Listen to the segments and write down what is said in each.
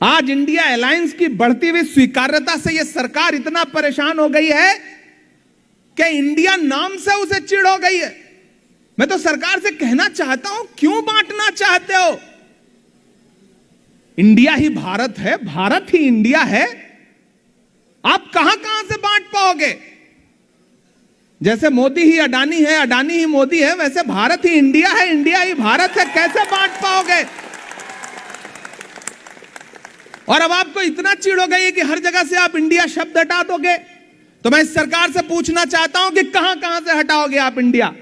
आज India alliance की बढ़ती हुई स्वीकार्यता से यह सरकार इतना परेशान हो गई है कि इंडिया नाम से उसे चिढ़ हो गई है। मैं तो सरकार से कहना चाहता हूं, क्यों बांटना चाहते हो? इंडिया ही भारत है, भारत ही इंडिया है। आप कहां कहां से बांट पाओगे? जैसे मोदी ही अडानी है, अडानी ही मोदी है, वैसे भारत ही इंडिया है, इंडिया ही भारत है। कैसे बांट पाओगे? और अब आपको इतना चिढ़ हो गई है कि हर जगह से आप इंडिया शब्द हटा दोगे। तो मैं इस सरकार से पूछना चाहता हूं कि कहां कहां से हटाओगे आप इंडिया?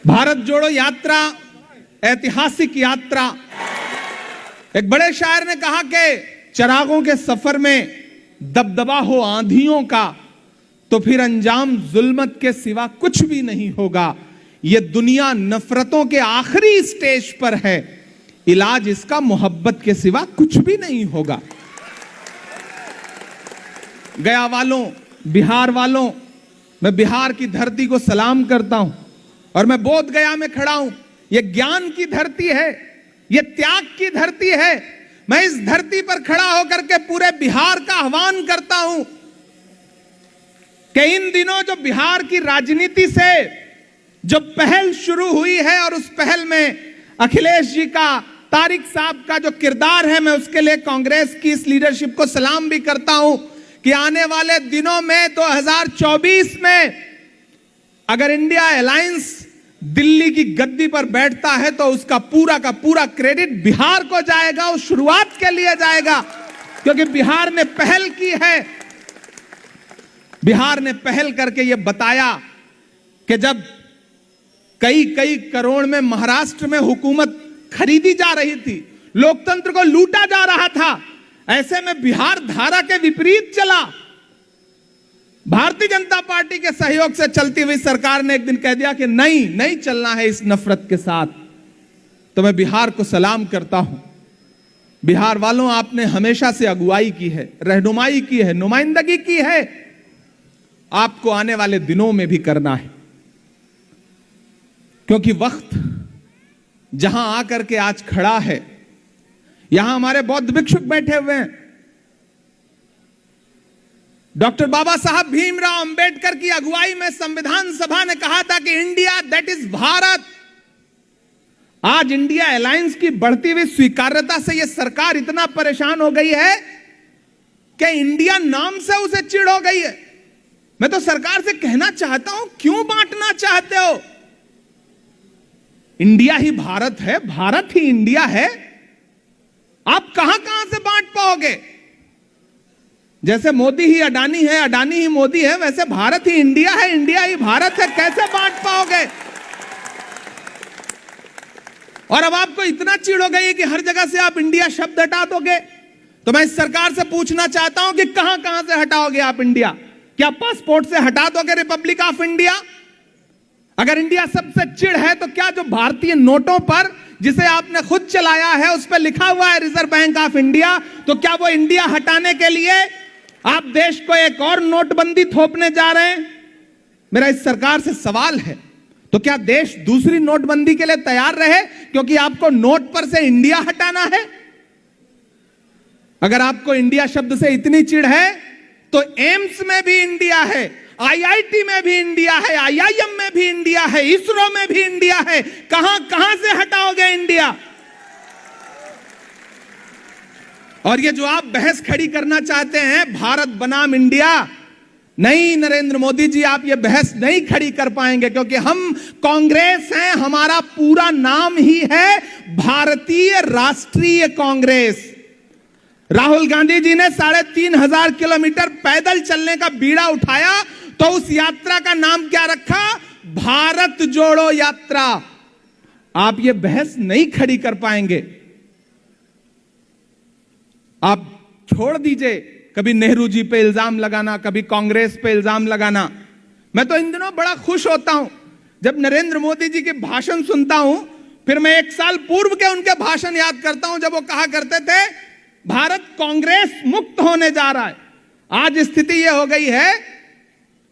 भारत जोड़ो यात्रा ऐतिहासिक यात्रा। एक बड़े शायर ने कहा कि चिरागों के सफर में दबदबा हो आंधियों का, तो फिर अंजाम जुल्मत के सिवा कुछ भी नहीं होगा। यह दुनिया नफरतों के आखिरी स्टेज पर है, इलाज इसका मोहब्बत के सिवा कुछ भी नहीं होगा। गया वालों, बिहार वालों, मैं बिहार की धरती को सलाम करता हूं और मैं बोध गया में खड़ा हूं। यह ज्ञान की धरती है, यह त्याग की धरती है। मैं इस धरती पर खड़ा होकर के पूरे बिहार का आह्वान करता हूं कि इन दिनों जो बिहार की राजनीति से जो पहल शुरू हुई है और उस पहल में अखिलेश जी का, तारिक साहब का जो किरदार है, मैं उसके लिए कांग्रेस की इस लीडरशिप को सलाम भी करता हूं कि आने वाले दिनों में 2024 में अगर इंडिया अलायंस दिल्ली की गद्दी पर बैठता है तो उसका पूरा का पूरा क्रेडिट बिहार को जाएगा, उस शुरुआत के लिए जाएगा, क्योंकि बिहार ने पहल की है। बिहार ने पहल करके यह बताया कि जब कई करोड़ में महाराष्ट्र में हुकूमत खरीदी जा रही थी, लोकतंत्र को लूटा जा रहा था, ऐसे में बिहार धारा के विपरीत चला। भारतीय जनता पार्टी के सहयोग से चलती हुई सरकार ने एक दिन कह दिया कि नहीं चलना है इस नफरत के साथ। तो मैं बिहार को सलाम करता हूं। बिहार वालों, आपने हमेशा से अगुवाई की है, रहनुमाई की है, नुमाइंदगी की है, आपको आने वाले दिनों में भी करना है, क्योंकि वक्त जहां आकर के आज खड़ा है, यहां हमारे बौद्ध भिक्षुक बैठे हुए हैं। डॉक्टर बाबा साहब भीमराव अंबेडकर की अगुवाई में संविधान सभा ने कहा था कि इंडिया दैट इज भारत। आज इंडिया अलायंस की बढ़ती हुई स्वीकार्यता से यह सरकार इतना परेशान हो गई है कि इंडिया नाम से उसे चिढ़ हो गई है। मैं तो सरकार से कहना चाहता हूं, क्यों बांटना चाहते हो? इंडिया ही भारत है, भारत ही इंडिया है। आप कहां कहां से बांट पाओगे? जैसे मोदी ही अडानी है, अडानी ही मोदी है, वैसे भारत ही इंडिया है, इंडिया ही भारत है। कैसे बांट पाओगे? और अब आपको इतना चिढ़ हो गई है कि हर जगह से आप इंडिया शब्द हटा दोगे। तो मैं इस सरकार से पूछना चाहता हूं कि कहां कहां से हटाओगे आप इंडिया? क्या पासपोर्ट से हटा दोगे रिपब्लिक ऑफ इंडिया? अगर इंडिया सबसे चिढ़ है तो क्या जो भारतीय नोटों पर, जिसे आपने खुद चलाया है, उस पर लिखा हुआ है रिजर्व बैंक ऑफ इंडिया, तो क्या वो इंडिया हटाने के लिए आप देश को एक और नोटबंदी थोपने जा रहे हैं? मेरा इस सरकार से सवाल है, तो क्या देश दूसरी नोटबंदी के लिए तैयार रहे क्योंकि आपको नोट पर से इंडिया हटाना है? अगर आपको इंडिया शब्द से इतनी चिढ़ है तो एम्स में भी इंडिया है, आईआईटी में भी इंडिया है, आईआईएम में भी इंडिया है, इसरो में भी इंडिया है। कहां कहां से हटाओगे इंडिया? और ये जो आप बहस खड़ी करना चाहते हैं, भारत बनाम इंडिया, नहीं नरेंद्र मोदी जी, आप ये बहस नहीं खड़ी कर पाएंगे, क्योंकि हम कांग्रेस हैं। हमारा पूरा नाम ही है भारतीय राष्ट्रीय कांग्रेस। राहुल गांधी जी ने 3,500 किलोमीटर पैदल चलने का बीड़ा उठाया, तो उस यात्रा का नाम क्या रखा? भारत जोड़ो यात्रा। आप ये बहस नहीं खड़ी कर पाएंगे। आप छोड़ दीजिए कभी नेहरू जी पे इल्जाम लगाना, कभी कांग्रेस पे इल्जाम लगाना। मैं तो इन दिनों बड़ा खुश होता हूं जब नरेंद्र मोदी जी के भाषण सुनता हूं, फिर मैं 1 साल पूर्व के उनके भाषण याद करता हूं, जब वो कहा करते थे भारत कांग्रेस मुक्त होने जा रहा है। आज स्थिति यह हो गई है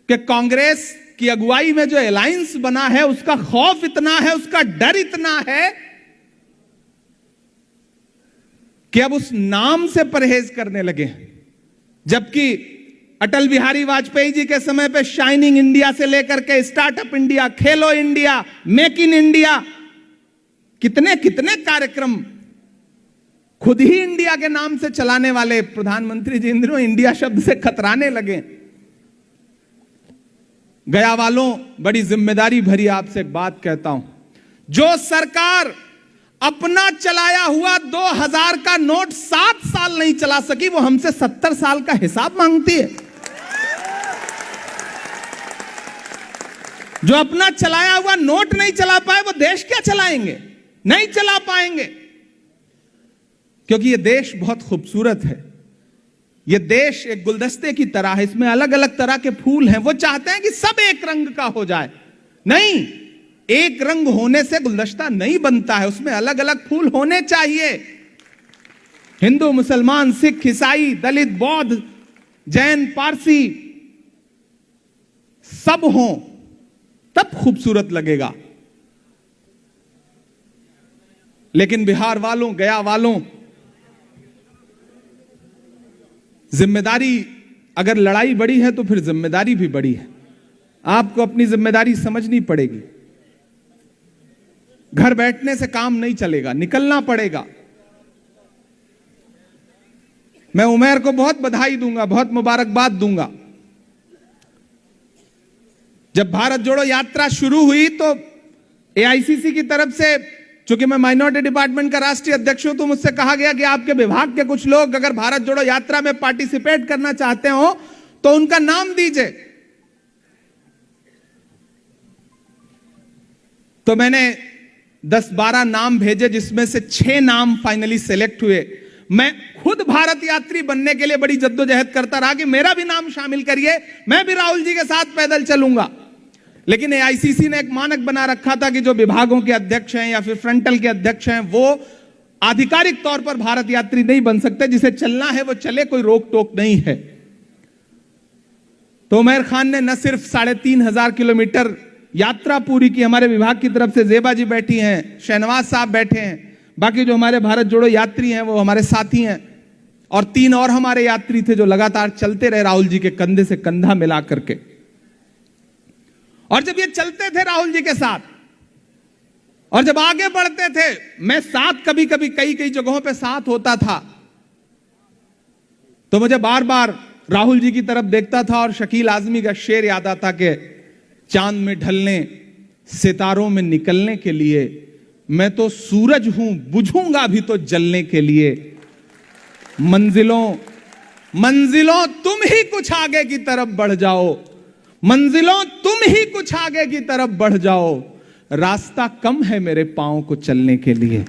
कि कांग्रेस की अगुवाई में जो अलायंस बना है, उसका खौफ इतना है, उसका डर इतना है कि अब उस नाम से परहेज करने लगे। जबकि अटल बिहारी वाजपेयी जी के समय पे शाइनिंग इंडिया से लेकर के startup India, Khelo India, make in India, कितने कितने कार्यक्रम खुद ही इंडिया के नाम से चलाने वाले प्रधानमंत्री जी इन दिनों इंडिया शब्द से खतराने लगे। गया वालों, बड़ी जिम्मेदारी भरी आपसे एक बात कहता हूं, जो सरकार अपना चलाया हुआ 2000 का नोट 7 साल नहीं चला सकी, वो हमसे 70 साल का हिसाब मांगती है। जो अपना चलाया हुआ नोट नहीं चला पाए, वो देश क्या चलाएंगे? नहीं चला पाएंगे। क्योंकि यह देश बहुत खूबसूरत है। यह देश एक गुलदस्ते की तरह है, इसमें अलग अलग तरह के फूल हैं। वो चाहते हैं कि सब एक रंग का हो जाए। नहीं, एक रंग होने से गुलदस्ता नहीं बनता है, उसमें अलग अलग फूल होने चाहिए। हिंदू, मुसलमान, सिख, ईसाई, दलित, बौद्ध, जैन, पारसी सब हों, तब खूबसूरत लगेगा। लेकिन बिहार वालों, गया वालों, जिम्मेदारी, अगर लड़ाई बड़ी है तो फिर जिम्मेदारी भी बड़ी है। आपको अपनी जिम्मेदारी समझनी पड़ेगी। घर बैठने से काम नहीं चलेगा, निकलना पड़ेगा। मैं उमैर को बहुत बधाई दूंगा, बहुत मुबारकबाद दूंगा। जब भारत जोड़ो यात्रा शुरू हुई तो एआईसीसी की तरफ से, चूंकि मैं माइनॉरिटी डिपार्टमेंट का राष्ट्रीय अध्यक्ष हूं, तो मुझसे कहा गया कि आपके विभाग के कुछ लोग अगर भारत जोड़ो यात्रा में पार्टिसिपेट करना चाहते हो तो उनका नाम दीजिए। तो मैंने 10-12 नाम भेजे, जिसमें से 6 नाम फाइनली सिलेक्ट हुए। मैं खुद भारत यात्री बनने के लिए बड़ी जद्दोजहद करता रहा कि मेरा भी नाम शामिल करिए, मैं भी राहुल जी के साथ पैदल चलूंगा। लेकिन एआईसीसी ने एक मानक बना रखा था कि जो विभागों के अध्यक्ष हैं या फिर फ्रंटल के अध्यक्ष हैं, वो आधिकारिक तौर पर भारत यात्री नहीं बन सकते। जिसे चलना है वो चले, कोई रोक टोक नहीं है। तो उमैर खान ने न सिर्फ 3500 किलोमीटर यात्रा पूरी की, हमारे विभाग की तरफ से जेबा जी बैठी हैं, शहनवाज साहब बैठे हैं, बाकी जो हमारे भारत जोड़ो यात्री हैं वो हमारे साथी हैं, और 3 और हमारे यात्री थे जो लगातार चलते रहे राहुल जी के कंधे से कंधा मिला करके। और जब ये चलते थे राहुल जी के साथ और जब आगे बढ़ते थे, मैं साथ कभी कभी कई जगहों पे साथ होता था, तो मुझे बार बार राहुल जी की तरफ देखता था और शकील आजमी का शेर याद आता कि चांद में ढलने, सितारों में निकलने के लिए मैं तो सूरज हूं, बुझूंगा भी तो जलने के लिए। मंजिलों तुम ही कुछ आगे की तरफ बढ़ जाओ, मंजिलों तुम ही कुछ आगे की तरफ बढ़ जाओ, रास्ता कम है मेरे पांव को चलने के लिए।